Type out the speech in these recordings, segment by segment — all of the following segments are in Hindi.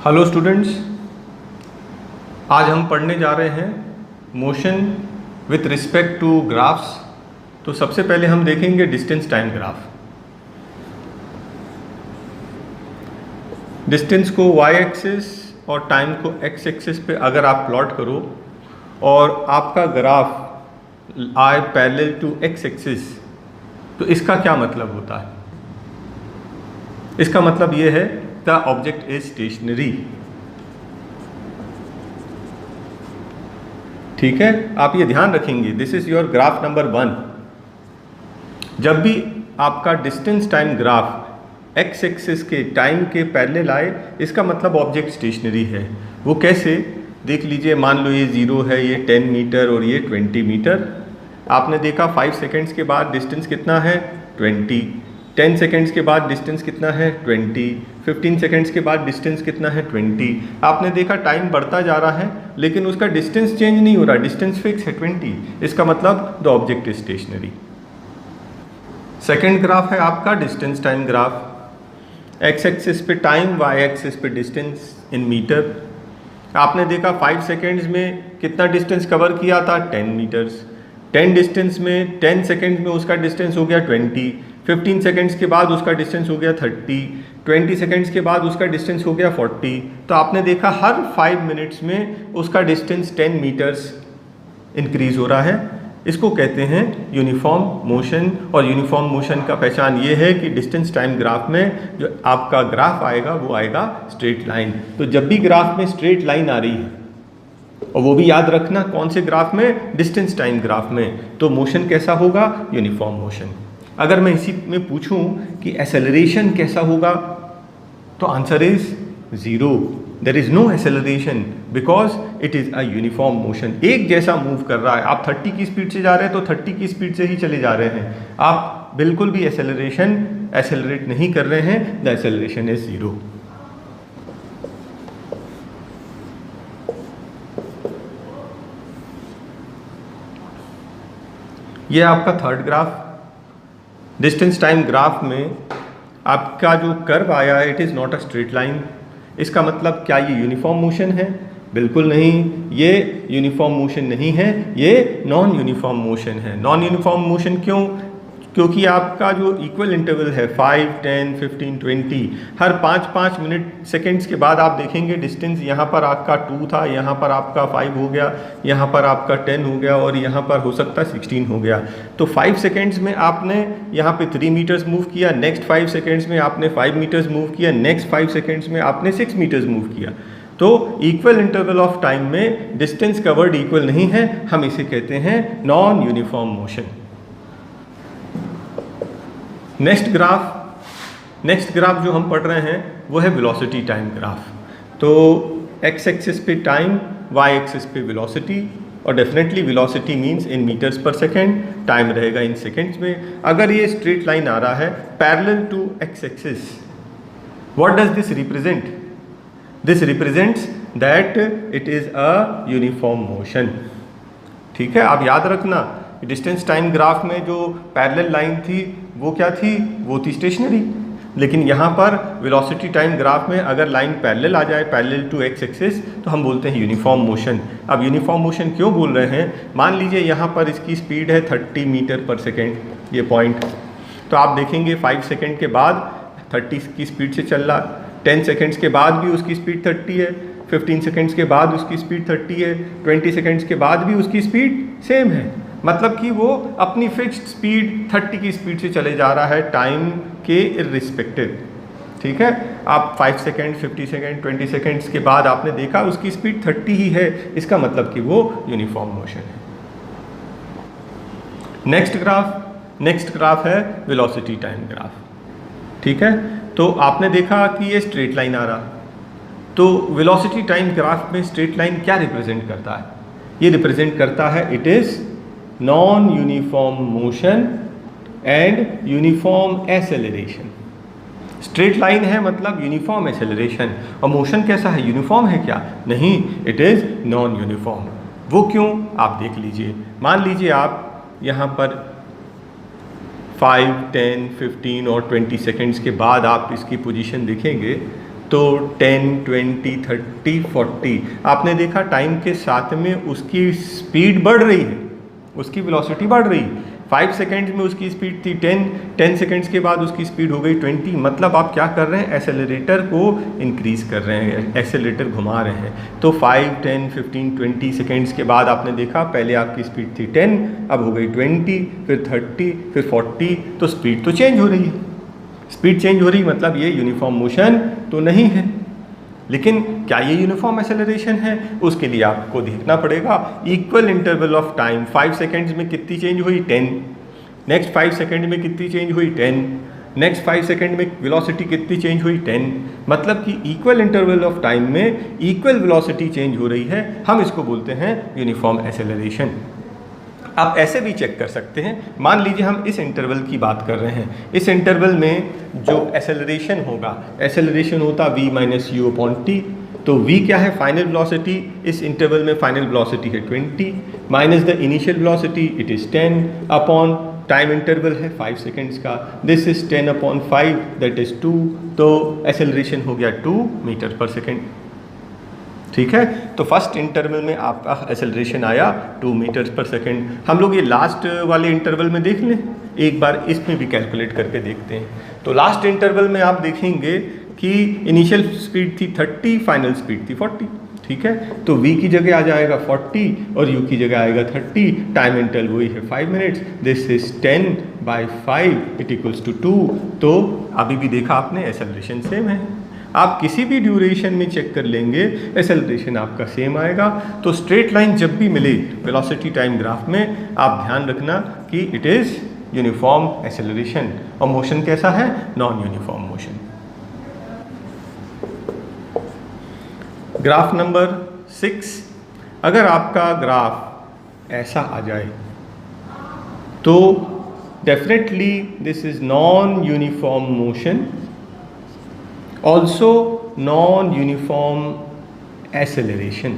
हेलो स्टूडेंट्स, आज हम पढ़ने जा रहे हैं motion with respect to graphs. तो सबसे पहले हम देखेंगे डिस्टेंस टाइम ग्राफ। डिस्टेंस को वाई एक्सिस और टाइम को एक्स एक्सिस पे अगर आप प्लॉट करो और आपका ग्राफ आए पैरेलल टू एक्स एक्सिस, तो इसका क्या मतलब होता है? इसका मतलब ये है द ऑब्जेक्ट इज स्टेशनरी। ठीक है, आप ये ध्यान रखेंगे, this is your graph number 1। जब भी आपका distance time graph x axis के टाइम के पैरेलल आए, इसका मतलब ऑब्जेक्ट स्टेशनरी है। वो कैसे? देख लीजिए, मान लो ये 0 है, ये 10 मीटर और ये 20 मीटर। आपने देखा 5 सेकेंड्स के बाद डिस्टेंस कितना है? 20। 10 सेकेंड्स के बाद डिस्टेंस कितना है? 20। 15 सेकेंड्स के बाद डिस्टेंस कितना है? 20। आपने देखा टाइम बढ़ता जा रहा है लेकिन उसका डिस्टेंस चेंज नहीं हो रहा, डिस्टेंस फिक्स है 20। इसका मतलब the object is stationary. Second graph है आपका distance time graph. X axis पे टाइम, वाई एक्सिस पे डिस्टेंस इन मीटर। आपने देखा 5 सेकेंड्स में कितना डिस्टेंस कवर किया था? 10 मीटर्स। 10 सेकेंड्स में उसका डिस्टेंस हो गया 20। 15 सेकेंड्स के बाद उसका डिस्टेंस हो गया 30। 20 सेकेंड्स के बाद उसका डिस्टेंस हो गया 40। तो आपने देखा हर 5 मिनट्स में उसका डिस्टेंस 10 मीटर्स इंक्रीज हो रहा है। इसको कहते हैं यूनिफॉर्म मोशन। और यूनिफॉर्म मोशन का पहचान ये है कि डिस्टेंस टाइम ग्राफ में जो आपका ग्राफ आएगा वो आएगा स्ट्रेट लाइन। तो जब भी ग्राफ में स्ट्रेट लाइन आ रही है, और वो भी याद रखना कौन से ग्राफ में? डिस्टेंस टाइम ग्राफ में, तो मोशन कैसा होगा? Uniform motion. अगर मैं इसी में पूछूं कि एक्सेलरेशन कैसा होगा, तो answer is 0। There is no acceleration because it is a uniform motion. एक जैसा मूव कर रहा है। आप 30 की स्पीड से जा रहे हैं तो 30 की स्पीड से ही चले जा रहे हैं। आप बिल्कुल भी एक्सेलरेट नहीं कर रहे हैं। The acceleration is 0। ये आपका third graph. Distance time graph में आपका जो कर्व आया है, it is not a straight line. इसका मतलब क्या ये यूनिफॉर्म मोशन है? बिल्कुल नहीं, ये यूनिफॉर्म मोशन नहीं है, ये नॉन यूनिफॉर्म मोशन है। नॉन यूनिफॉर्म मोशन क्यों? क्योंकि आपका जो इक्वल इंटरवल है 5, 10, 15, 20, हर 5-5 मिनट सेकेंड्स के बाद आप देखेंगे डिस्टेंस यहाँ पर आपका 2 था, यहाँ पर आपका 5 हो गया, यहाँ पर आपका 10 हो गया और यहाँ पर हो सकता है 16 हो गया। तो 5 सेकेंड्स में आपने यहाँ पे 3 मीटर्स मूव किया, नेक्स्ट 5 सेकेंड्स में आपने 5 मीटर्स मूव किया, नेक्स्ट 5 सेकेंड्स में आपने 6 मीटर्स मूव किया। तो इक्वल इंटरवल ऑफ टाइम में डिस्टेंस कवर्ड इक्वल नहीं है, हम इसे कहते हैं non uniform motion. Next graph जो हम पढ़ रहे हैं वो है वेलोसिटी टाइम ग्राफ। तो एक्स एक्सिस पे टाइम, वाई एक्सिस पे वेलोसिटी, और definitely velocity means in metres पर सेकेंड, टाइम रहेगा इन सेकेंड्स में। अगर ये स्ट्रेट लाइन आ रहा है parallel to X axis, what does this represent? This represents that it is a uniform motion. ठीक है, आप याद रखना डिस्टेंस टाइम ग्राफ में जो पैरेलल लाइन थी वो क्या थी? वो थी स्टेशनरी। लेकिन यहाँ पर वेलोसिटी टाइम ग्राफ में अगर लाइन पैरेलल आ जाए, पैरेलल टू एक्स एक्सिस, तो हम बोलते हैं यूनिफॉर्म मोशन। अब यूनिफॉर्म मोशन क्यों बोल रहे हैं? मान लीजिए यहाँ पर इसकी स्पीड है 30 मीटर पर सेकेंड, ये पॉइंट। तो आप देखेंगे 5 सेकेंड के बाद 30 की स्पीड से चल रहा, 10 सेकेंड्स के बाद भी उसकी स्पीड 30 है, 15 सेकेंड्स के बाद उसकी स्पीड 30 है, 20 सेकेंड्स के बाद भी उसकी स्पीड सेम है। मतलब कि वो अपनी फिक्स्ड स्पीड 30 की स्पीड से चले जा रहा है टाइम के इर्रिस्पेक्टिव। ठीक है, आप 5 सेकेंड, 50 सेकेंड, 20 सेकेंड्स के बाद आपने देखा उसकी स्पीड 30 ही है, इसका मतलब कि वो यूनिफॉर्म मोशन है। नेक्स्ट ग्राफ है वेलोसिटी टाइम ग्राफ। ठीक है, तो आपने देखा कि ये स्ट्रेट लाइन आ रहा, तो वेलोसिटी टाइम ग्राफ में स्ट्रेट लाइन क्या रिप्रेजेंट करता है? ये रिप्रेजेंट करता है it is non uniform motion and uniform acceleration. Straight line है मतलब यूनिफॉर्म एक्सेलरेशन, और मोशन कैसा है? यूनिफॉर्म है क्या? नहीं, इट इज नॉन यूनिफॉर्म। वो क्यों? आप देख लीजिए, मान लीजिए आप यहाँ पर 5, 10, 15 और 20 सेकेंड्स के बाद आप इसकी पोजीशन देखेंगे तो 10, 20, 30, 40 आपने देखा टाइम के साथ में उसकी स्पीड बढ़ रही है, उसकी वेलोसिटी बढ़ रही है। 5 सेकेंड्स में उसकी स्पीड थी 10 सेकेंड्स के बाद उसकी स्पीड हो गई 20। मतलब आप क्या कर रहे हैं, एक्सेलरेटर को इंक्रीज कर रहे हैं, एक्सेलरेटर घुमा रहे हैं। तो 5, 10, 15, 20 सेकेंड्स के बाद आपने देखा पहले आपकी स्पीड थी 10, अब हो गई 20, फिर 30, फिर 40। तो स्पीड तो चेंज हो रही है, स्पीड चेंज हो रही मतलब ये यूनिफॉर्म मोशन तो नहीं है। लेकिन क्या ये यूनिफॉर्म एक्सेलरेशन है, उसके लिए आपको देखना पड़ेगा equal interval of time. 5 seconds में कितनी चेंज हुई 10, नेक्स्ट 5 सेकेंड में कितनी चेंज हुई 10, नेक्स्ट 5 सेकेंड में वेलोसिटी कितनी चेंज हुई 10। मतलब कि इक्वल इंटरवल ऑफ टाइम में इक्वल वेलोसिटी चेंज हो रही है, हम इसको बोलते हैं यूनिफॉर्म एक्सेलरेशन। आप ऐसे भी चेक कर सकते हैं, मान लीजिए हम इस इंटरवल की बात कर रहे हैं, इस इंटरवल में जो एक्सेलरेशन होगा, एक्सेलरेशन होता v minus U upon T. तो v क्या है, फाइनल वेलोसिटी, इस इंटरवल में फाइनल वेलोसिटी है 20 minus the initial velocity it is 10 upon time interval है 5 सेकेंड्स का, this is 10 upon 5 that is 2। तो एक्सेलरेशन हो गया 2 मीटर पर सेकेंड। ठीक है, तो फर्स्ट इंटरवल में आपका एक्सेलरेशन आया 2 मीटर्स पर सेकेंड। हम लोग ये लास्ट वाले इंटरवल में देख लें, एक बार इसमें भी कैलकुलेट करके देखते हैं। तो लास्ट इंटरवल में आप देखेंगे कि इनिशियल स्पीड थी 30, फाइनल स्पीड थी 40। ठीक है, तो v की जगह आ जाएगा 40 और u की जगह आएगा 30। टाइम इंटरवल वही है 5 minutes, this is 10/5 it equals to 2। तो अभी भी देखा आपने एक्सेलरेशन सेम है, आप किसी भी ड्यूरेशन में चेक कर लेंगे एक्सेलरेशन आपका सेम आएगा। तो स्ट्रेट लाइन जब भी मिले वेलोसिटी टाइम ग्राफ में, आप ध्यान रखना कि इट इज़ यूनिफॉर्म एक्सेलरेशन। और मोशन कैसा है, non uniform motion. Graph number 6, अगर आपका ग्राफ ऐसा आ जाए तो definitely this is non uniform motion, also non uniform acceleration.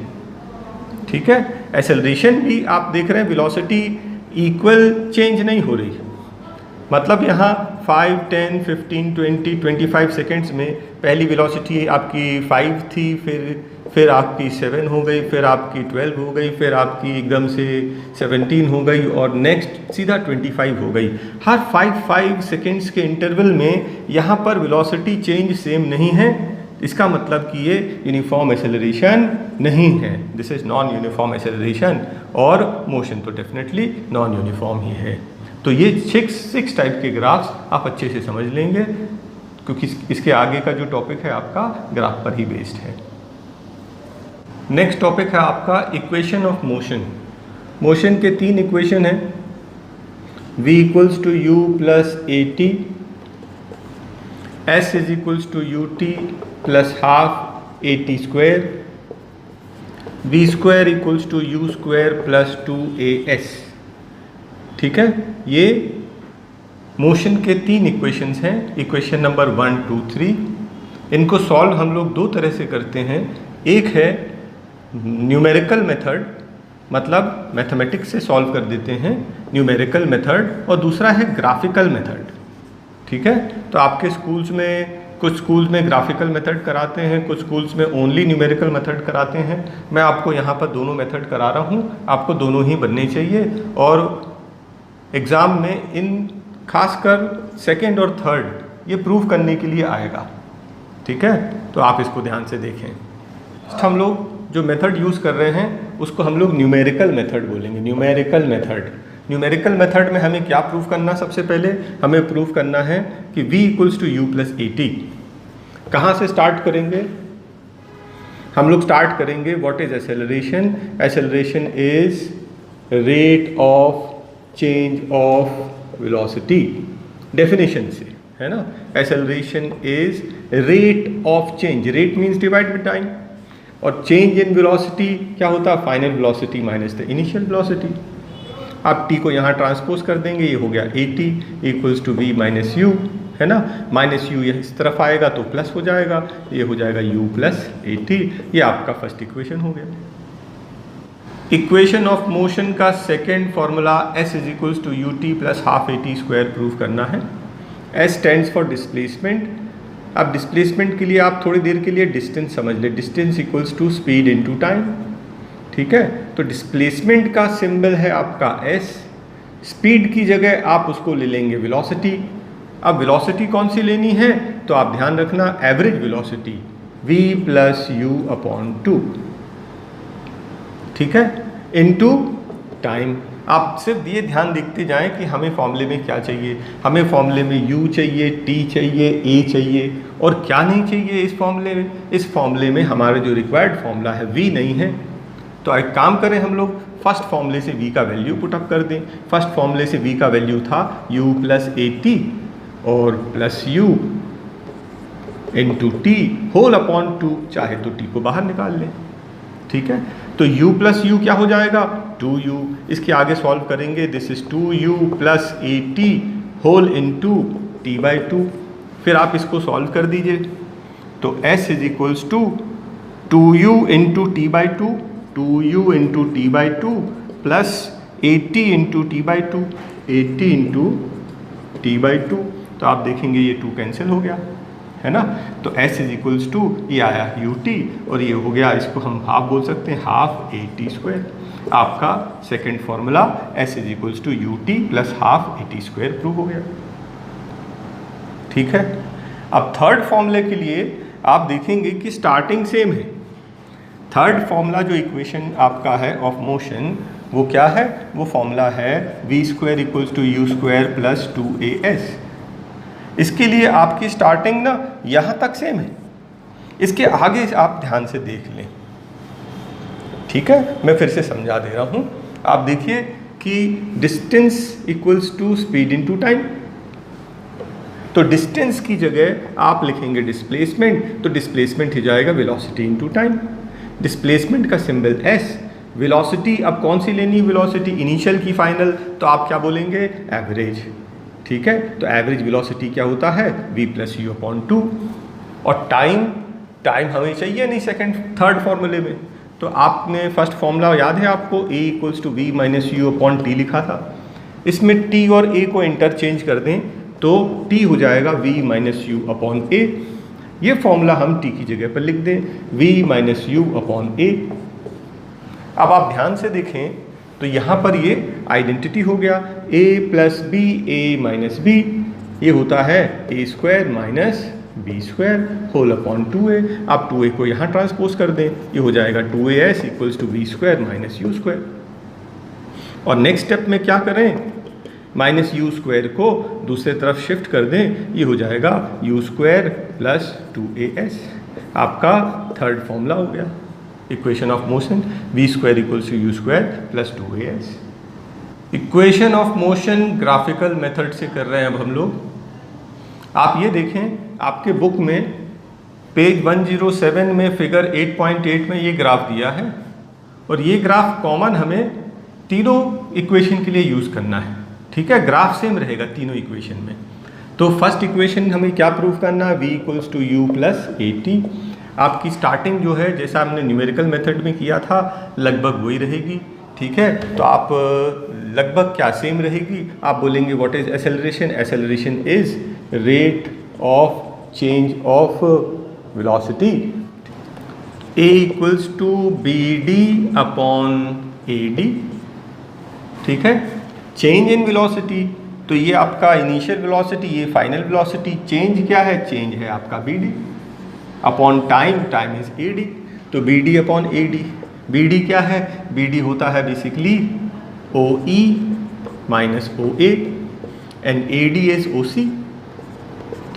ठीक है, एक्सेलरेशन भी आप देख रहे हैं वेलोसिटी इक्वल चेंज नहीं हो रही, मतलब यहाँ 5, 10, 15, 20, 25 सेकेंड्स में पहली वेलोसिटी आपकी 5 थी, फिर आपकी 7 हो गई, फिर आपकी 12 हो गई, फिर आपकी एकदम से 17 हो गई और नेक्स्ट सीधा 25 हो गई। हर 5 सेकेंड्स के इंटरवल में यहाँ पर वेलोसिटी चेंज सेम नहीं है, इसका मतलब कि ये यूनिफॉर्म एक्सेलरेशन नहीं है, this is non uniform acceleration. और मोशन तो डेफिनेटली नॉन यूनिफॉर्म ही है। तो ये 6 टाइप के ग्राफ्स आप अच्छे से समझ लेंगे, क्योंकि इसके आगे का जो टॉपिक है आपका ग्राफ पर ही बेस्ड है। नेक्स्ट टॉपिक है आपका इक्वेशन ऑफ मोशन। मोशन के 3 इक्वेशन हैं, v equals to you plus A T, s is equals to U T plus half A T square, v square equals to you square plus 2as। ठीक है, ये मोशन के 3 इक्वेशंस हैं, इक्वेशन नंबर 1, 2, 3। इनको सॉल्व हम लोग 2 तरह से करते हैं, एक है न्यूमेरिकल मेथड, मतलब मैथमेटिक्स से सॉल्व कर देते हैं न्यूमेरिकल मेथड, और दूसरा है ग्राफिकल मेथड। ठीक है, तो आपके स्कूल्स में कुछ स्कूल्स में ग्राफिकल मेथड कराते हैं, कुछ स्कूल्स में ओनली न्यूमेरिकल मेथड कराते हैं। मैं आपको यहाँ पर दोनों मेथड करा रहा हूँ, आपको दोनों ही बनने चाहिए और एग्ज़ाम में इन खासकर 2nd और 3rd ये प्रूव करने के लिए आएगा। ठीक है, तो आप इसको ध्यान से देखें। हम लोग जो मेथड यूज़ कर रहे हैं उसको हम लोग न्यूमेरिकल मेथड बोलेंगे, न्यूमेरिकल मेथड। न्यूमेरिकल मेथड में हमें क्या प्रूव करना, सबसे पहले हमें प्रूव करना है कि v equals to you plus A T. कहाँ से स्टार्ट करेंगे, हम लोग स्टार्ट करेंगे what is acceleration. Acceleration is rate of change of velocity, definition से है ना। Acceleration is rate of change, rate means divide by time, और चेंज इन वेलोसिटी क्या होता है, final velocity minus the initial velocity. आप t को यहाँ ट्रांसपोज कर देंगे, ये हो गया A T equals to we minus U, है ना। माइनस यू इस तरफ आएगा तो प्लस हो जाएगा, ये हो जाएगा u प्लस ए टी। ये आपका फर्स्ट इक्वेशन हो गया। इक्वेशन ऑफ मोशन का second formula s is equals to U T plus half A T square prove करना है। s स्टैंड्स फॉर डिस्प्लेसमेंट, अब डिस्प्लेसमेंट के लिए आप थोड़ी देर के लिए डिस्टेंस समझ ले, distance equals to speed into time, ठीक है। तो डिस्प्लेसमेंट का सिंबल है आपका s, स्पीड की जगह आप उसको ले लेंगे वेलोसिटी। अब वेलोसिटी कौन सी लेनी है, तो आप ध्यान रखना average velocity v plus you upon 2, ठीक है, इनटू टाइम। आप सिर्फ ये ध्यान देखते जाएं कि हमें फॉर्मूले में क्या चाहिए। हमें फॉर्मूले में u चाहिए, t चाहिए, a चाहिए, और क्या नहीं चाहिए इस फॉर्मूले में। इस फॉर्मूले में हमारा जो रिक्वायर्ड फॉर्मूला है v नहीं है। तो एक काम करें हम लोग, फर्स्ट फॉर्मूले से v का वैल्यू पुटअप कर दें। फर्स्ट फॉर्मूले से v का वैल्यू था u प्लस ए टी और plus u into T whole upon 2, चाहे तो t को बाहर निकाल लें, ठीक है। तो u प्लस यू क्या हो जाएगा 2u, इसके आगे सॉल्व करेंगे, this is 2u plus A T whole into T by 2। फिर आप इसको सॉल्व कर दीजिए, तो s is equals to 2u into T by 2, 2u into T by 2 plus 80 into T by 2, 80 into T by 2। तो आप देखेंगे ये 2 कैंसिल हो गया, है ना। तो s इज इक्वल्स टू ये आया ut और ये हो गया, इसको हम हाफ बोल सकते हैं, हाफ ए टी स्क्वायर। आपका second formula s is equals to ut plus half A T square prove हो गया, ठीक है। अब थर्ड फॉर्मूले के लिए आप देखेंगे कि स्टार्टिंग सेम है। थर्ड फॉर्मूला जो इक्वेशन आपका है ऑफ मोशन, वो क्या है, वो फॉर्मूला है v square equals to you square plus 2as। इसके लिए आपकी स्टार्टिंग ना यहाँ तक सेम है, इसके आगे आप ध्यान से देख लें, ठीक है। मैं फिर से समझा दे रहा हूँ। आप देखिए कि distance equals to speed into time, तो डिस्टेंस की जगह आप लिखेंगे डिस्प्लेसमेंट, तो डिस्प्लेसमेंट हो जाएगा वेलोसिटी इनटू टाइम। डिस्प्लेसमेंट का सिंबल s, वेलोसिटी अब कौन सी लेनी है, वेलोसिटी इनिशियल की फाइनल, तो आप क्या बोलेंगे एवरेज, ठीक है। तो एवरेज वेलोसिटी क्या होता है v प्लस यू अपॉन 2। और टाइम हमें चाहिए नहीं सेकंड थर्ड फॉर्मूले में, तो आपने फर्स्ट फॉर्मूला याद है आपको, a equals to we minus U upon T लिखा था। इसमें t और a को इंटरचेंज कर दें तो t हो जाएगा v minus U upon a। ये फॉर्मूला हम t की जगह पर लिख दें, v minus U upon a। अब आप ध्यान से देखें तो यहाँ पर ये आइडेंटिटी हो गया, a plus B A minus B, ये होता है A square minus B square whole upon 2a। आप 2a को यहाँ ट्रांसपोज कर दें, ये हो जाएगा 2as equals to v square minus u square. और नेक्स्ट स्टेप में क्या करें, माइनस यू स्क्वायर को दूसरे तरफ शिफ्ट कर दें, ये हो जाएगा यू स्क्वायर प्लस 2as। आपका थर्ड फॉर्मूला हो गया equation of motion, v square equals to you square plus 2as। Equation of motion graphical method से कर रहे हैं अब हम लोग। आप ये देखें आपके बुक में पेज 107 में फिगर 8.8 में ये ग्राफ दिया है, और ये ग्राफ कॉमन हमें तीनों इक्वेशन के लिए यूज़ करना है, ठीक है। ग्राफ सेम रहेगा तीनों इक्वेशन में। तो फर्स्ट इक्वेशन हमें क्या प्रूव करना है, v equals to you plus A t. आपकी स्टार्टिंग जो है जैसा हमने न्यूमेरिकल मेथड में किया था लगभग वही रहेगी, ठीक है। तो आप लगभग क्या सेम रहेगी, आप बोलेंगे what is acceleration, acceleration is rate of change of velocity, a equals to B D upon A D, ठीक है। चेंज इन वेलोसिटी, तो ये आपका इनिशियल वेलोसिटी, ये फाइनल वेलोसिटी। चेंज क्या है, चेंज है आपका B D upon time, time is A D, तो B D upon A D. B D क्या है, बी डी होता है basically O E minus O A and A D is ओ सी,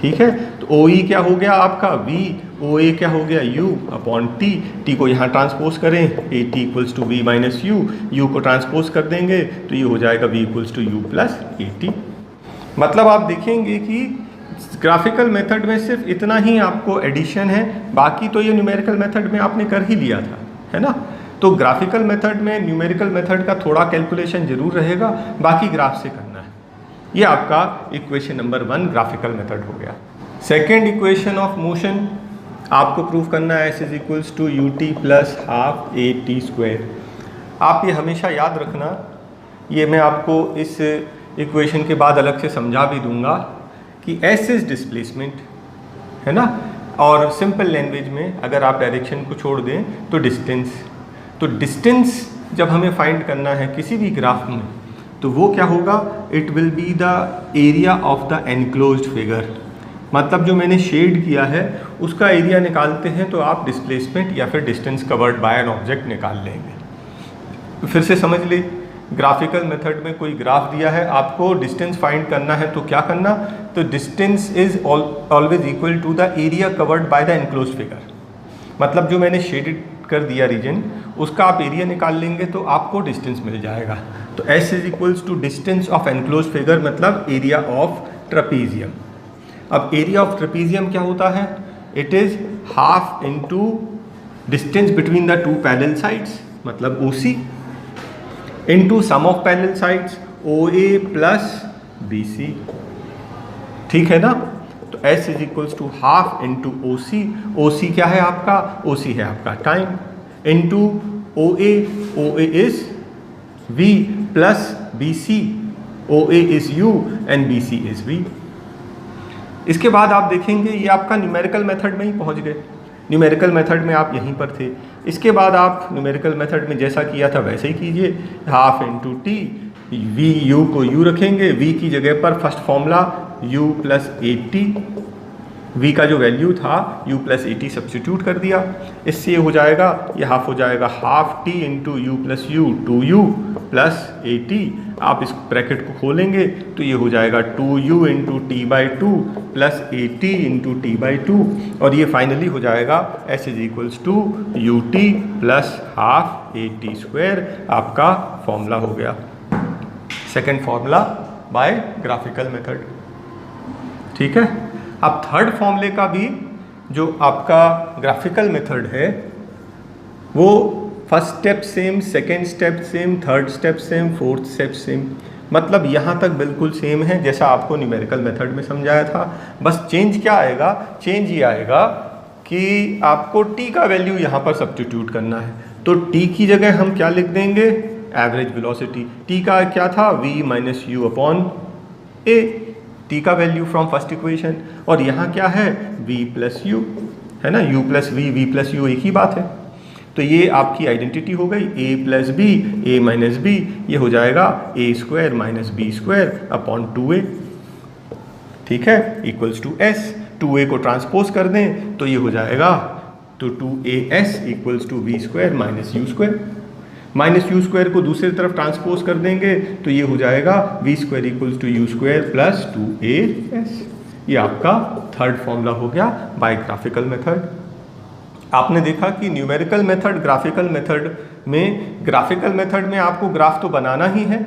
ठीक है। तो ओ ई क्या हो गया आपका v, ओ ए क्या हो गया u अपॉन टी। टी को यहाँ ट्रांसपोज करें, a T equals to we minus u को ट्रांसपोज कर देंगे तो ये हो जाएगा v equals to you plus A t. मतलब आप देखेंगे कि ग्राफिकल मेथड में सिर्फ इतना ही आपको एडिशन है, बाकी तो ये न्यूमेरिकल मेथड में आपने कर ही लिया था, है ना। तो ग्राफिकल मेथड में न्यूमेरिकल मेथड का थोड़ा कैलकुलेशन जरूर रहेगा, बाकी ग्राफ से करना है। ये आपका इक्वेशन नंबर 1 ग्राफिकल मेथड हो गया। सेकेंड इक्वेशन ऑफ मोशन आपको प्रूव करना है, s is equals to U T plus half A T square. आप ये हमेशा याद रखना, ये मैं आपको इस इक्वेशन के बाद अलग से समझा भी दूंगा कि s इज डिस्प्लेसमेंट, है ना। और सिंपल लैंग्वेज में अगर आप डायरेक्शन को छोड़ दें तो डिस्टेंस, तो डिस्टेंस जब हमें फाइंड करना है किसी भी ग्राफ में तो वो क्या होगा, it will be the area of the enclosed figure. मतलब जो मैंने शेड किया है उसका एरिया निकालते हैं तो आप डिस्प्लेसमेंट या फिर distance covered bye an object निकाल लेंगे। फिर से समझ ले, ग्राफिकल मेथड में कोई ग्राफ दिया है, आपको डिस्टेंस फाइंड करना है तो क्या करना, तो distance is always equal to the area covered by the enclosed figure. मतलब जो मैंने शेडेड कर दिया रीजन उसका आप एरिया निकाल लेंगे तो आपको डिस्टेंस मिल जाएगा। तो S is equals to distance of enclosed figure मतलब एरिया ऑफ ट्रेपीजियम। अब एरिया ऑफ ट्रेपीजियम क्या होता है, it is half into distance between the two parallel sides मतलब OC into sum of parallel sides OA plus BC। ठीक है ना। तो S is equals to half into OC, OC क्या है आपका, OC है आपका time, into OA, OA is V plus BC, OA is U and BC is V। इसके बाद आप देखेंगे ये आपका न्यूमेरिकल मेथड में ही पहुंच गए। न्यूमेरिकल मेथड में आप यहीं पर थे। इसके बाद आप न्यूमेरिकल मेथड में जैसा किया था वैसे ही कीजिए, half into T, V U को U रखेंगे, V की जगह पर first formula U plus 80, V का जो वैल्यू था U प्लस 80 सब्स्टिट्यूट कर दिया। इससे ये हो जाएगा, ये हाफ हो जाएगा half T into U plus U 2U plus 80। आप इस ब्रैकेट को खोलेंगे तो ये हो जाएगा 2U into T by 2 plus 80 into T by 2 और ये फाइनली हो जाएगा S is equals to UT plus half 80 square. आपका फॉर्मूला हो गया, second formula by graphical method. ठीक है। अब थर्ड फॉर्मूले का भी जो आपका ग्राफिकल मेथड है वो first step same, second step same, third step same, fourth step same, मतलब यहाँ तक बिल्कुल सेम है जैसा आपको न्यूमेरिकल मेथड में समझाया था। बस चेंज क्या आएगा, चेंज ये आएगा कि आपको t का वैल्यू यहाँ पर सब्स्टिट्यूट करना है। तो t की जगह हम क्या लिख देंगे, एवरेज वेलोसिटी। t का क्या था, v minus U upon a, t का वैल्यू फ्रॉम फर्स्ट इक्वेशन। और यहाँ क्या है, v प्लस यू है ना, u plus v plus you एक ही बात है। तो ये आपकी आइडेंटिटी हो गई, a plus b, a minus B, ये हो जाएगा a square minus B square upon 2a। ठीक है, इक्वल्स टू s। 2a को ट्रांसपोज कर दें तो ये हो जाएगा तो 2as equals to v square minus u square. Minus u square को दूसरी तरफ ट्रांसपोज कर देंगे तो ये हो जाएगा v square equals to you square plus 2as। ये आपका थर्ड फॉर्मूला हो गया बाय ग्राफिकल मेथड। आपने देखा कि न्यूमेरिकल मेथड, ग्राफिकल मेथड में, ग्राफिकल मेथड में आपको ग्राफ तो बनाना ही है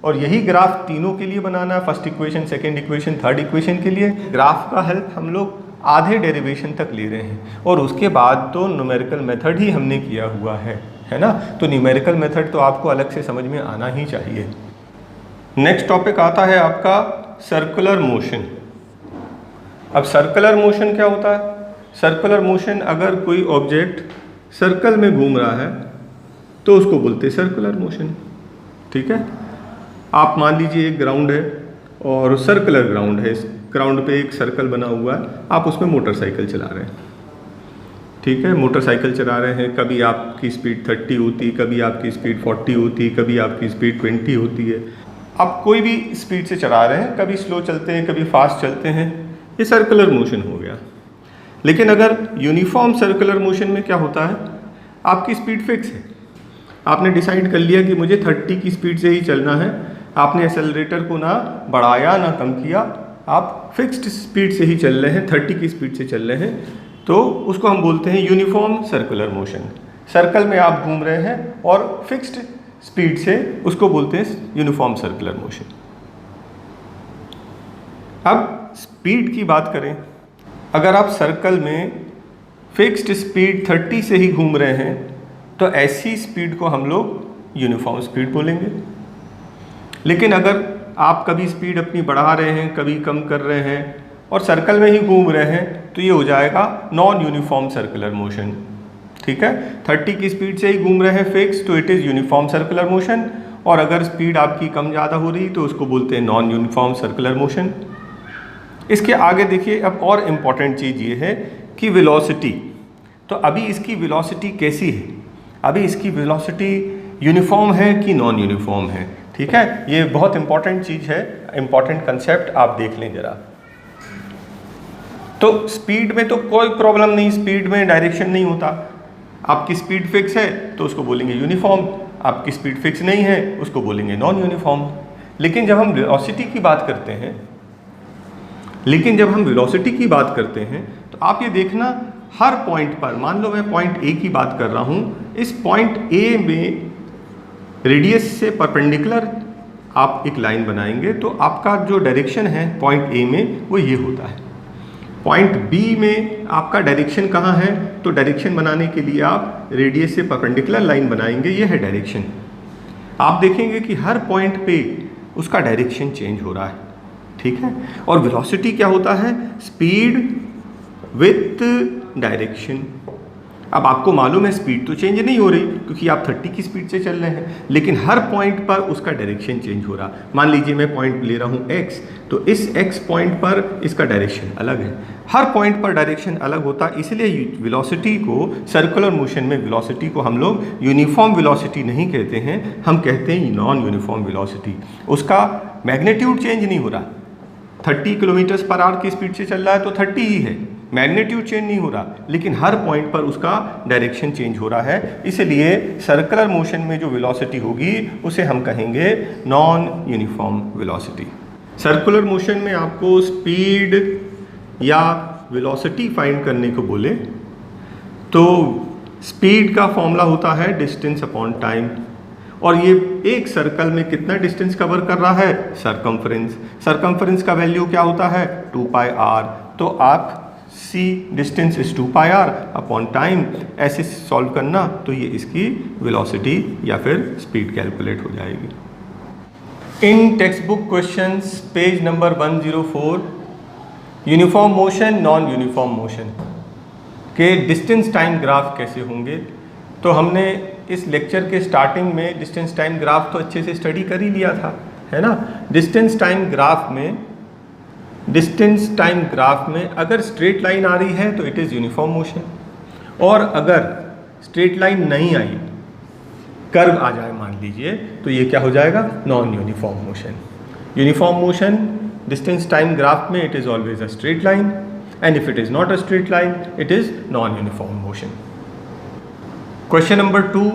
और यही ग्राफ तीनों के लिए बनाना है, first equation, second equation, third equation के लिए। ग्राफ का हेल्प हम लोग आधे डेरिवेशन तक ले रहे हैं और उसके बाद तो न्यूमेरिकल मेथड ही हमने किया हुआ है ना। तो न्यूमेरिकल मेथड तो आपको अलग से समझ में आना ही चाहिए। नेक्स्ट टॉपिक आता है आपका सर्कुलर मोशन। अब सर्कुलर मोशन क्या होता है, सर्कुलर मोशन, अगर कोई ऑब्जेक्ट सर्कल में घूम रहा है तो उसको बोलते हैं सर्कुलर मोशन। ठीक है, आप मान लीजिए एक ग्राउंड है और सर्कुलर ग्राउंड है, इस ग्राउंड पे एक सर्कल बना हुआ है, आप उसमें मोटरसाइकिल चला रहे हैं। ठीक है, मोटरसाइकिल चला रहे हैं, कभी आपकी स्पीड 30 होती, कभी आपकी स्पीड 40 होती, कभी आपकी स्पीड 20 होती है। आप कोई भी स्पीड से चला रहे हैं, कभी स्लो चलते हैं, कभी फास्ट चलते हैं, ये सर्कुलर मोशन हो गया। लेकिन अगर यूनिफॉर्म सर्कुलर मोशन में क्या होता है, आपकी स्पीड फिक्स है, आपने डिसाइड कर लिया कि मुझे 30 की स्पीड से ही चलना है, आपने एक्सेलरेटर को ना बढ़ाया ना कम किया, आप फिक्स्ड स्पीड से ही चल रहे हैं, 30 की स्पीड से चल रहे हैं, तो उसको हम बोलते हैं यूनिफॉर्म सर्कुलर मोशन। सर्कल में आप घूम रहे हैं और फिक्स्ड स्पीड से, उसको बोलते हैं यूनिफॉर्म सर्कुलर मोशन। अब स्पीड की बात करें, अगर आप सर्कल में फिक्स्ड स्पीड 30 से ही घूम रहे हैं तो ऐसी स्पीड को हम लोग यूनिफॉर्म स्पीड बोलेंगे। लेकिन अगर आप कभी स्पीड अपनी बढ़ा रहे हैं, कभी कम कर रहे हैं और सर्कल में ही घूम रहे हैं तो ये हो जाएगा नॉन यूनिफॉर्म सर्कुलर मोशन। ठीक है, 30 की स्पीड से ही घूम रहे हैं फिक्स तो it is uniform circular motion, और अगर स्पीड आपकी कम ज़्यादा हो रही तो उसको बोलते हैं नॉन यूनिफॉर्म सर्कुलर मोशन। इसके आगे देखिए, अब और इम्पॉर्टेंट चीज़ ये है कि वेलोसिटी। तो अभी इसकी वेलोसिटी कैसी है? अभी इसकी वेलोसिटी यूनिफॉर्म है कि नॉन यूनिफॉर्म है? ठीक है, ये बहुत इंपॉर्टेंट चीज़ है, इंपॉर्टेंट कंसेप्ट आप देख लें जरा। तो स्पीड में तो कोई प्रॉब्लम नहीं, स्पीड में डायरेक्शन नहीं होता। आपकी स्पीड फिक्स है तो उसको बोलेंगे यूनिफॉर्म, आपकी स्पीड फिक्स नहीं है उसको बोलेंगे नॉन यूनिफॉर्म। लेकिन जब हम वेलोसिटी की बात करते हैं, तो आप ये देखना, हर पॉइंट पर, मान लो मैं पॉइंट ए की बात कर रहा हूँ, इस पॉइंट ए में रेडियस से परपेंडिकुलर आप एक लाइन बनाएंगे तो आपका जो डायरेक्शन है पॉइंट ए में वो ये होता है। पॉइंट बी में आपका डायरेक्शन कहाँ है? तो डायरेक्शन बनाने के लिए आप रेडियस से परपेंडिकुलर लाइन बनाएंगे, ये है डायरेक्शन। आप देखेंगे कि हर पॉइंट पे उसका डायरेक्शन चेंज हो रहा है, ठीक है। और वेलोसिटी क्या होता है? Speed with direction. अब आपको मालूम है स्पीड तो चेंज नहीं हो रही क्योंकि आप 30 की स्पीड से चल रहे हैं, लेकिन हर पॉइंट पर उसका डायरेक्शन चेंज हो रहा। मान लीजिए मैं पॉइंट ले रहा हूँ x, तो इस x पॉइंट पर इसका डायरेक्शन अलग है। हर पॉइंट पर डायरेक्शन अलग होता, इसलिए वेलोसिटी को, सर्कुलर मोशन में वेलोसिटी को हम लोग यूनिफॉर्म वेलोसिटी नहीं कहते हैं, हम कहते हैं नॉन यूनिफॉर्म वेलोसिटी। उसका मैग्नीट्यूड चेंज नहीं हो रहा, 30 किलोमीटर पर आवर की स्पीड से चल रहा है तो 30 ही है, मैग्नीट्यूड चेंज नहीं हो रहा, लेकिन हर पॉइंट पर उसका डायरेक्शन चेंज हो रहा है। इसलिए सर्कुलर मोशन में जो वेलोसिटी होगी उसे हम कहेंगे non uniform velocity. Circular motion में आपको स्पीड या वेलोसिटी फाइंड करने को बोले तो स्पीड का फॉर्मूला होता है डिस्टेंस अपॉन टाइम, और ये एक सर्कल में कितना डिस्टेंस कवर कर रहा है? सरकमफ्रेंस। सरकमफ्रेंस का वैल्यू क्या होता है? 2πr। तो आप c distance is 2πr upon time ऐसे सॉल्व करना, तो ये इसकी वेलोसिटी या फिर स्पीड कैलकुलेट हो जाएगी। In textbook questions page number 104, uniform motion, non uniform motion के डिस्टेंस टाइम ग्राफ कैसे होंगे? तो हमने इस लेक्चर के स्टार्टिंग में डिस्टेंस टाइम ग्राफ तो अच्छे से स्टडी कर ही लिया था, है ना। डिस्टेंस टाइम ग्राफ में अगर स्ट्रेट लाइन आ रही है तो इट इज़ यूनिफॉर्म मोशन, और अगर स्ट्रेट लाइन नहीं आई, कर्व आ जाए मान लीजिए, तो ये क्या हो जाएगा? Non uniform motion. Uniform motion distance time graph में it is always a straight line, and if it is not a straight line it is non uniform motion. Question number 2,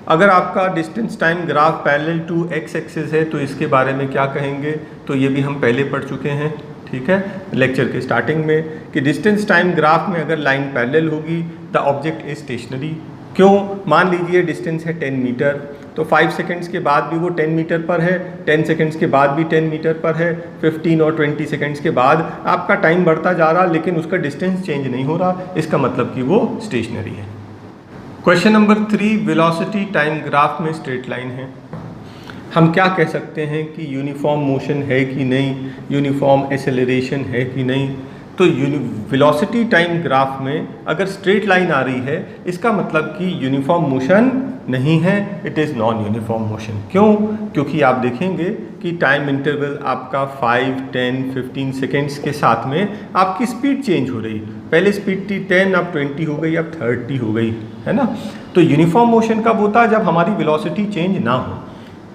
अगर आपका distance time graph parallel to X axis है तो इसके बारे में क्या कहेंगे? तो ये भी हम पहले पढ़ चुके हैं, ठीक है, लेक्चर के स्टार्टिंग में, कि डिस्टेंस टाइम ग्राफ में अगर लाइन पैरेलल होगी द ऑब्जेक्ट इज स्टेशनरी। क्यों? मान लीजिए डिस्टेंस है 10 मीटर, तो 5 सेकंड्स के बाद भी वो 10 मीटर पर है, 10 सेकंड्स के बाद भी 10 मीटर पर है, 15 और 20 सेकंड्स के बाद आपका टाइम बढ़ता जा रहा लेकिन उसका डिस्टेंस चेंज नहीं हो रहा, इसका मतलब कि वो स्टेशनरी है। Question number 3, velocity time graph में स्ट्रेट लाइन है, हम क्या कह सकते हैं कि यूनिफॉर्म मोशन है कि नहीं, यूनिफॉर्म एक्सेलरेशन है कि नहीं? तो वेलोसिटी टाइम ग्राफ में अगर स्ट्रेट लाइन आ रही है इसका मतलब कि यूनिफॉर्म मोशन नहीं है, it is non uniform motion. क्यों? क्योंकि आप देखेंगे कि टाइम इंटरवल आपका 5, 10, 15 सेकेंड्स के साथ में आपकी स्पीड चेंज हो रही। पहले स्पीड थी 10, अब 20 हो गई, अब 30 हो गई, है ना। तो यूनिफॉर्म मोशन कब होता है? जब हमारी वेलोसिटी चेंज ना हो।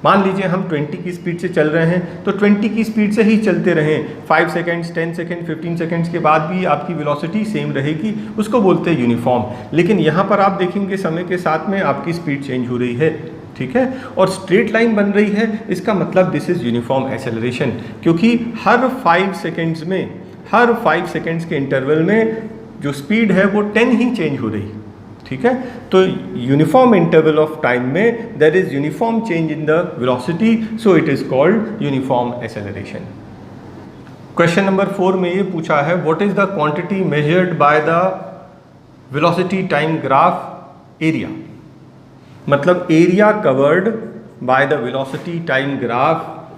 मान लीजिए हम 20 की स्पीड से चल रहे हैं तो 20 की स्पीड से ही चलते रहें, 5 सेकेंड्स, 10 सेकेंड, 15 सेकेंड्स के बाद भी आपकी वेलोसिटी सेम रहेगी, उसको बोलते हैं यूनिफॉर्म। लेकिन यहाँ पर आप देखेंगे समय के साथ में आपकी स्पीड चेंज हो रही है, ठीक है, और स्ट्रेट लाइन बन रही है, इसका मतलब दिस इज़ यूनिफॉर्म एक्सेलरेशन, क्योंकि हर 5 सेकेंड्स के इंटरवल में जो स्पीड है वो 10 ही चेंज हो रही, ठीक है। तो यूनिफॉर्म इंटरवल ऑफ टाइम में there is uniform change in the velocity, so it is called uniform acceleration. Question number 4 में ये पूछा है, what is the quantity measured by the velocity time graph area, मतलब area covered by the velocity time graph,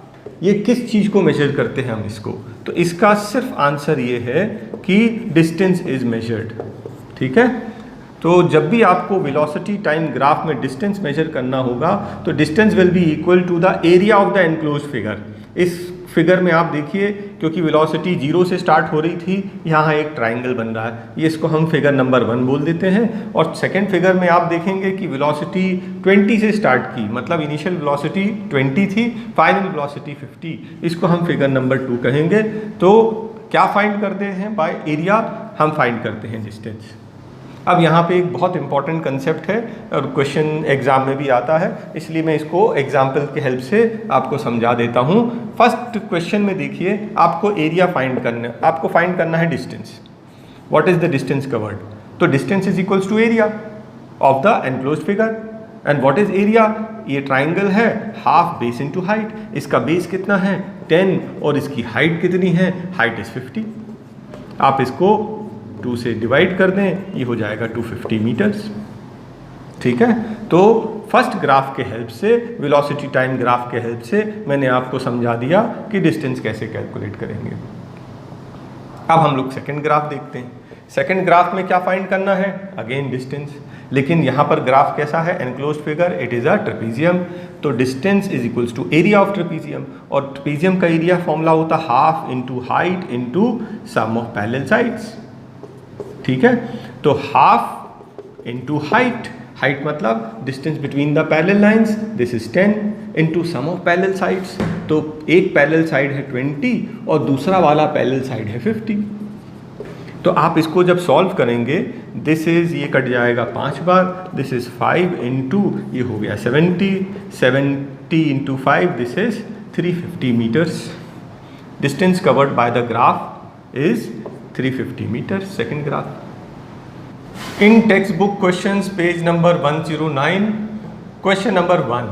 ये किस चीज़ को मेजर करते हैं हम इसको? तो इसका सिर्फ आंसर ये है कि डिस्टेंस इज मेजर्ड, ठीक है। तो जब भी आपको वेलोसिटी टाइम ग्राफ में डिस्टेंस मेजर करना होगा तो distance will be equal to the area of the enclosed figure. इस फिगर में आप देखिए, क्योंकि वेलोसिटी 0 से स्टार्ट हो रही थी, यहाँ एक ट्राइंगल बन रहा है, ये इसको हम फिगर नंबर 1 बोल देते हैं। और सेकंड फिगर में आप देखेंगे कि वेलोसिटी 20 से स्टार्ट की, मतलब इनिशियल वेलोसिटी 20 थी, फाइनल वेलोसिटी 50, इसको हम फिगर नंबर 2 कहेंगे। तो क्या फाइंड करते हैं? बाय एरिया हम फाइंड करते हैं डिस्टेंस। अब यहाँ पे एक बहुत इंपॉर्टेंट कंसेप्ट है और क्वेश्चन एग्जाम में भी आता है, इसलिए मैं इसको एग्जाम्पल की हेल्प से आपको समझा देता हूँ। फर्स्ट क्वेश्चन में देखिए, आपको एरिया फाइंड करना, आपको फाइंड करना है distance. What is the distance covered? तो distance is equals to area of the enclosed figure. And what is area? ये ट्राइंगल है, हाफ बेस इनटू हाइट। इसका बेस कितना है? 10, और इसकी हाइट कितनी है? Height is 50। आप इसको 2 से डिवाइड कर दें, ये हो जाएगा 250 मीटर्स। ठीक है, तो फर्स्ट ग्राफ के हेल्प से, वेलोसिटी टाइम ग्राफ के हेल्प से मैंने आपको समझा दिया कि डिस्टेंस कैसे कैलकुलेट करेंगे। अब हम लोग सेकंड ग्राफ देखते हैं। सेकंड ग्राफ में क्या फाइंड करना है? अगेन डिस्टेंस, लेकिन यहाँ पर ग्राफ कैसा है? Enclosed figure, it is a trapezium. तो distance is equals to area of trapezium, और ट्रेपीजियम का एरिया फॉर्मूला होता है half into height into sum of parallel sides. ठीक है, तो हाफ इंटू हाइट, हाइट मतलब distance between the parallel lines, this is 10 into sum of parallel sides. तो एक पैरेलल साइड है 20 और दूसरा वाला पैरेलल साइड है 50। तो आप इसको जब सॉल्व करेंगे, दिस इज, ये कट जाएगा 5 बार, दिस इज 5 इंटू, ये हो गया 70 into 5, this is 350 metres. Distance covered by the graph is 350 meters. Second graph. In textbook questions, page number 109, question number 1.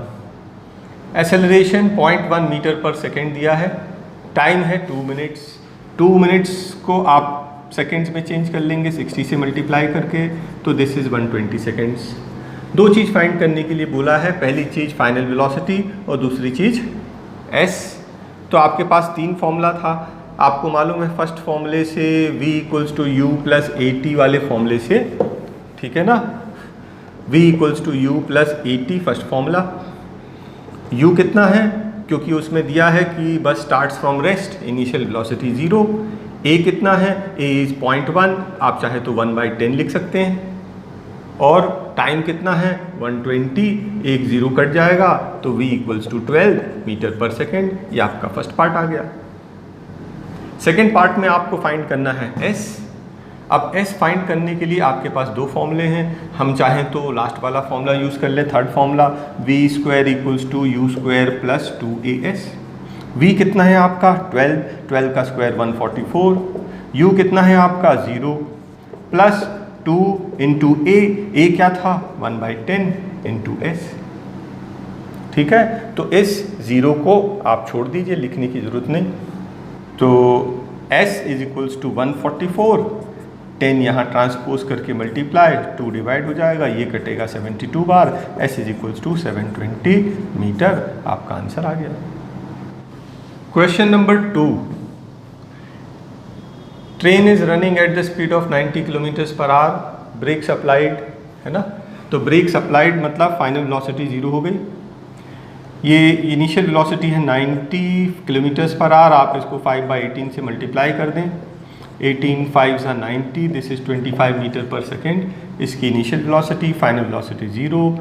Acceleration 0.1 metre per second दिया है, टाइम है 2 मिनट्स। 2 मिनट्स को आप सेकेंड्स में चेंज कर लेंगे 60 से मल्टीप्लाई करके, तो दिस इज 120 सेकेंड्स। दो चीज़ फाइंड करने के लिए बोला है, पहली चीज़ फाइनल वेलोसिटी और दूसरी चीज़ s। तो आपके पास 3 फॉर्मूला था, आपको मालूम है फर्स्ट फॉर्मूले से v equals to u plus AT वाले फॉर्मूले से, ठीक है ना, v equals to u plus AT first formula. u कितना है? क्योंकि उसमें दिया है कि bus starts from rest, initial velocity 0। a कितना है? a इज 0.1, आप चाहे तो 1/10 लिख सकते हैं। और टाइम कितना है? 120, एक 0 कट जाएगा, तो v equals to 12 metre per second. ये आपका फर्स्ट पार्ट आ गया। सेकेंड पार्ट में आपको फाइंड करना है s। अब s फाइंड करने के लिए आपके पास 2 फॉर्मूले हैं, हम चाहें तो लास्ट वाला फॉर्मूला यूज़ कर ले, third formula, v square equals to u square plus 2as। v कितना है आपका? 12, 12 का स्क्वायर 144, u कितना है आपका? 0 प्लस 2 इंटू a क्या था? 1/10 इंटू s। ठीक है, तो इस 0 को आप छोड़ दीजिए, लिखने की ज़रूरत नहीं। तो s इज इक्वल्स टू 144, 10 यहाँ ट्रांसपोज करके मल्टीप्लाई, 2 डिवाइड हो जाएगा, ये कटेगा 72 बार, s is equals to 720 metre. आपका आंसर आ गया। Question number 2, train is running at the speed of 90 kilometres per hour, brakes applied, है ना। तो ब्रेक्स अप्लाइड मतलब फाइनल वेलोसिटी 0 हो गई। ये इनिशियल वेलोसिटी है 90 किलोमीटर्स पर आवर, आप इसको 5/18 से मल्टीप्लाई कर दें, 18 5 90, this is 25 metre per second. इसकी इनिशियल वेलोसिटी, फाइनल वेलोसिटी 0।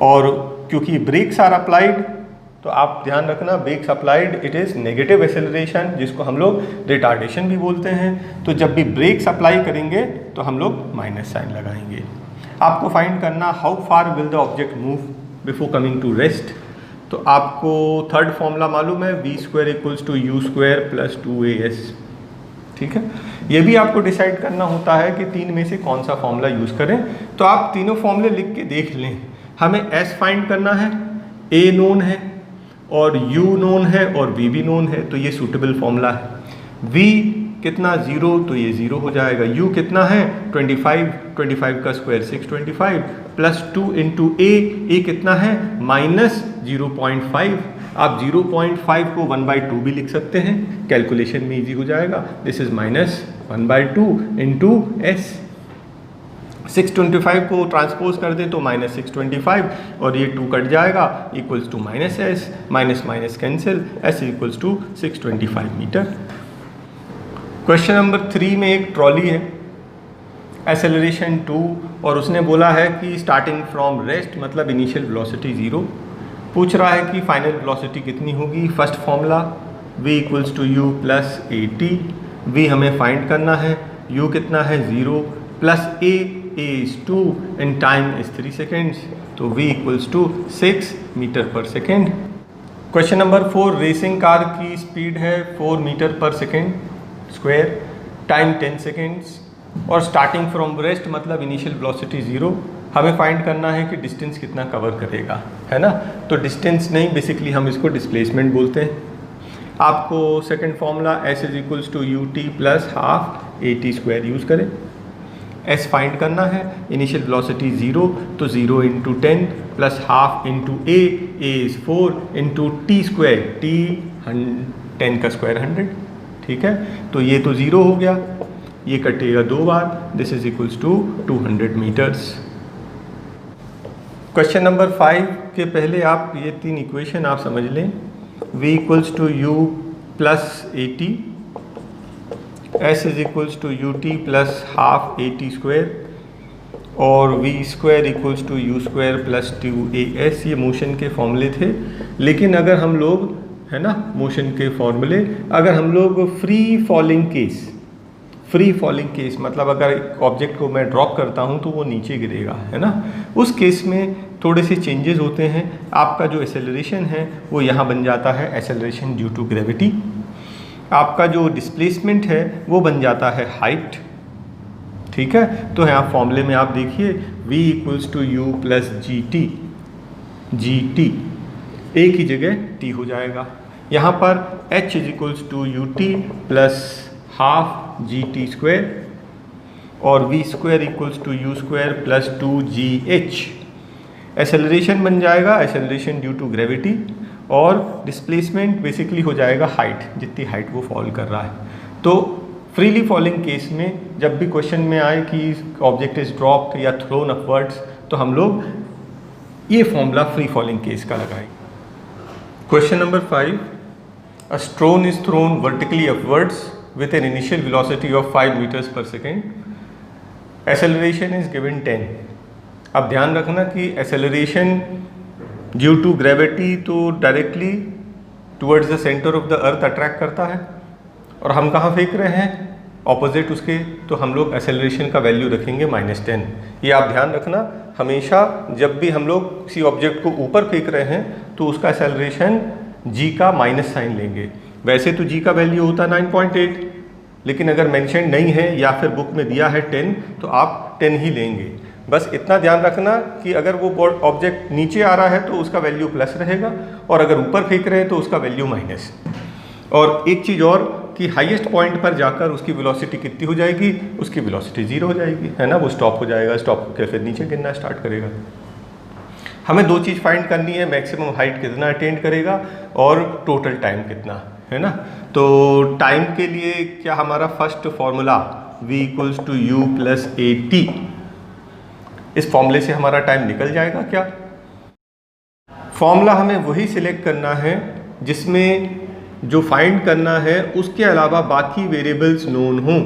और क्योंकि ब्रेक्स आर अप्लाइड, तो आप ध्यान रखना, brakes applied it is negative acceleration, जिसको हम लोग रिटार्डेशन भी बोलते हैं। तो जब भी ब्रेक्स अप्लाई करेंगे तो हम लोग माइनस साइन लगाएंगे। आपको फाइंड करना how far will the object move before coming to rest. तो आपको थर्ड फॉर्मूला मालूम है, v square equals to u square plus 2as। ठीक है, ये भी आपको डिसाइड करना होता है कि 3 में से कौन सा फॉर्मूला यूज़ करें। तो आप तीनों फॉर्मूले लिख के देख लें। हमें s फाइंड करना है, a नोन है और u नोन है और v भी नोन है, तो ये सूटेबल फॉर्मूला है। v कितना? 0, तो ये 0 हो जाएगा। u कितना है? 25, 25 का स्क्वायर 625 प्लस 2 इंटू a कितना है? -0.5। आप 0.5 को 1/2 भी लिख सकते हैं, कैलकुलेशन में इजी हो जाएगा। This is -1/2 into s। 625 को ट्रांसपोज कर दें तो -625 और ये 2 कट जाएगा equals to -s, minus minus cancel, s equals to 625 metre. Question number 3 में एक ट्रॉली है, एक्सेलरेशन 2, और उसने बोला है कि स्टार्टिंग फ्रॉम रेस्ट मतलब इनिशियल वेलोसिटी 0, पूछ रहा है कि फाइनल वेलोसिटी कितनी होगी। First formula v equals to u plus at, v हमें फाइंड करना है, u कितना है 0 plus a is 2 and time is 3 seconds, तो v equals to 6 metre per second. Question number 4, racing car की स्पीड है 4 metre per second square, time 10 seconds, और स्टार्टिंग फ्रॉम रेस्ट मतलब इनिशियल वेलोसिटी 0, हमें फाइंड करना है कि डिस्टेंस कितना कवर करेगा, है ना। तो डिस्टेंस नहीं, बेसिकली हम इसको डिस्प्लेसमेंट बोलते हैं। आपको second formula s is equals to ut plus half at square use करें। s फाइंड करना है, इनिशियल वेलोसिटी 0 तो 0 into 10 plus half into a is 4 into t square, t 10 का स्क्वायर 100, ठीक है। तो ये तो 0 हो गया, ये कटेगा 2 बार, this is equals to 200 metres. Question number 5 के पहले आप ये 3 इक्वेशन आप समझ लें। v equals to u plus at, s is equals to ut plus half at square, और v square equals to u square plus 2as, ये मोशन के फॉर्मूले थे। लेकिन अगर हम लोग, है ना, मोशन के फॉर्मूले, अगर हम लोग फ्री फॉलिंग केस मतलब अगर ऑब्जेक्ट को मैं ड्रॉप करता हूँ तो वो नीचे गिरेगा, है ना, उस केस में थोड़े से चेंजेस होते हैं। आपका जो एक्सेलरेशन है वो यहाँ बन जाता है एक्सेलरेशन ड्यू टू ग्रेविटी, आपका जो डिस्प्लेसमेंट है वो बन जाता है हाइट, ठीक है। तो यहाँ फॉर्मूले में आप देखिए v equals to u plus gt, एक ही जगह t हो जाएगा। यहाँ पर h is equals to ut plus half gt square, और v square equals to u square plus 2gh। Acceleration बन जाएगा एक्सेलरेशन ड्यू टू ग्रेविटी, और डिस्प्लेसमेंट बेसिकली हो जाएगा हाइट, जितनी हाइट वो फॉल कर रहा है। तो फ्रीली फॉलिंग केस में जब भी क्वेश्चन में आए कि ऑब्जेक्ट इज ड्रॉप्ड या थ्रोन अपवर्ड्स, तो हम लोग ये फॉर्मूला फ्री फॉलिंग केस का लगाएंगे। Question number 5, a stone is thrown vertically upwards with an initial velocity of 5 meters per second, acceleration is given 10। अब ध्यान रखना कि acceleration due to gravity तो directly towards the center of the earth attract करता है, और हम कहाँ फेंक रहे हैं, ऑपोजिट उसके, तो हम लोग acceleration का वैल्यू रखेंगे -10। ये आप ध्यान रखना, हमेशा जब भी हम लोग किसी ऑब्जेक्ट को ऊपर फेंक रहे हैं तो उसका acceleration g का माइनस साइन लेंगे। वैसे तो g का वैल्यू होता है 9.8, लेकिन अगर मेंशन नहीं है या फिर बुक में दिया है 10 तो आप 10 ही लेंगे। बस इतना ध्यान रखना कि अगर वो ऑब्जेक्ट नीचे आ रहा है तो उसका वैल्यू प्लस रहेगा, और अगर ऊपर फेंक रहे हैं तो उसका वैल्यू माइनस। और एक चीज़ और कि हाईएस्ट पॉइंट पर जाकर उसकी वेलोसिटी कितनी हो जाएगी, उसकी वेलोसिटी 0 हो जाएगी, है ना, वो स्टॉप हो जाएगा, स्टॉप होकर फिर नीचे गिरना स्टार्ट करेगा। हमें 2 चीज़ फाइंड करनी है, मैक्सिमम हाइट कितना अटेंड करेगा और टोटल टाइम कितना, है ना। तो टाइम के लिए क्या हमारा first formula v equals to u plus at, इस फॉर्मूले से हमारा टाइम निकल जाएगा क्या। फॉर्मूला हमें वही सिलेक्ट करना है जिसमें जो फाइंड करना है उसके अलावा बाकी वेरिएबल्स नोन हों,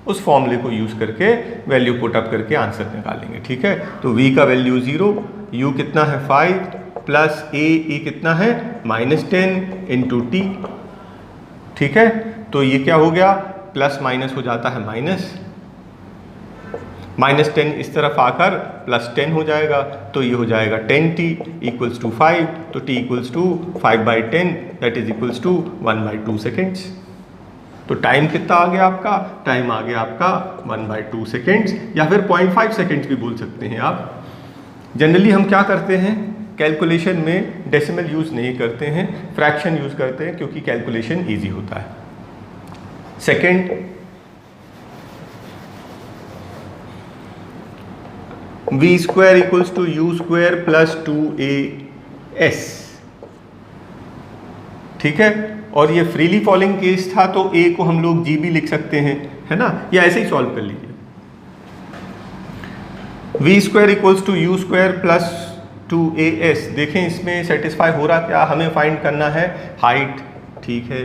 उस फॉर्मूले को यूज़ करके वैल्यू पुट अप करके आंसर निकालेंगे, ठीक है। तो v का वैल्यू 0, u कितना है 5 प्लस a कितना है -10 इंटू t, ठीक है। तो ये क्या हो गया, प्लस माइनस हो जाता है -10 इस तरफ आकर +10 हो जाएगा, तो ये हो जाएगा 10t इक्वल्स टू 5, तो t equals to 5/10 that is equals to 1/2 seconds. तो टाइम कितना आ गया आपका, टाइम आ गया आपका 1/2 सेकेंड्स, या फिर 0.5 सेकेंड्स भी बोल सकते हैं आप। जनरली हम क्या करते हैं, कैलकुलेशन में डेसिमल यूज़ नहीं करते हैं, फ्रैक्शन यूज़ करते हैं क्योंकि कैलकुलेशन ईजी होता है। Second, v square equals to u square plus 2as, ठीक है। और ये फ्रीली फॉलिंग केस था तो a को हम लोग g भी लिख सकते हैं, है ना, या ऐसे ही सॉल्व कर लीजिए। V square equals to you square plus 2as। देखें इसमें सेटिस्फाई हो रहा क्या, हमें फाइंड करना है हाइट, ठीक है।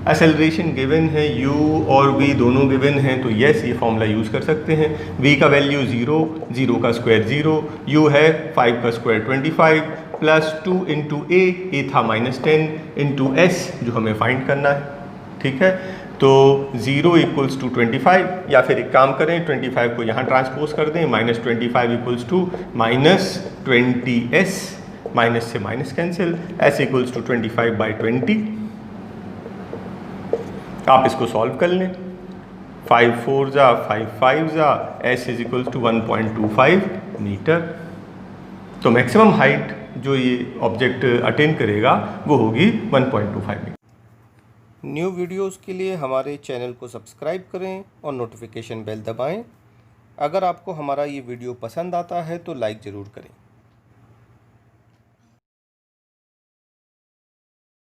एक्सेलरेशन गिवन है, u और v दोनों गिवन हैं, तो यस ये फॉर्मूला यूज़ कर सकते हैं। v का वैल्यू 0, 0 का स्क्वायर 0, u है 5 का स्क्वायर 25 प्लस 2 इंटू a था -10 इंटू s जो हमें फाइंड करना है, ठीक है। तो 0 इक्वल्स टू 25, या फिर एक काम करें 25 को यहाँ ट्रांसपोज कर दें, -25 इक्वल्स टू -20s, माइनस से minus cancel, s equals to 25/20। आप इसको सॉल्व कर लें, 5 4 जा 5 5 जा, s is equals to 1.25 metre. तो मैक्सिमम हाइट जो ये ऑब्जेक्ट अटेन करेगा वो होगी 1.25 मीटर। न्यू वीडियोस के लिए हमारे चैनल को सब्सक्राइब करें और नोटिफिकेशन बेल दबाएं। अगर आपको हमारा ये वीडियो पसंद आता है तो लाइक ज़रूर करें।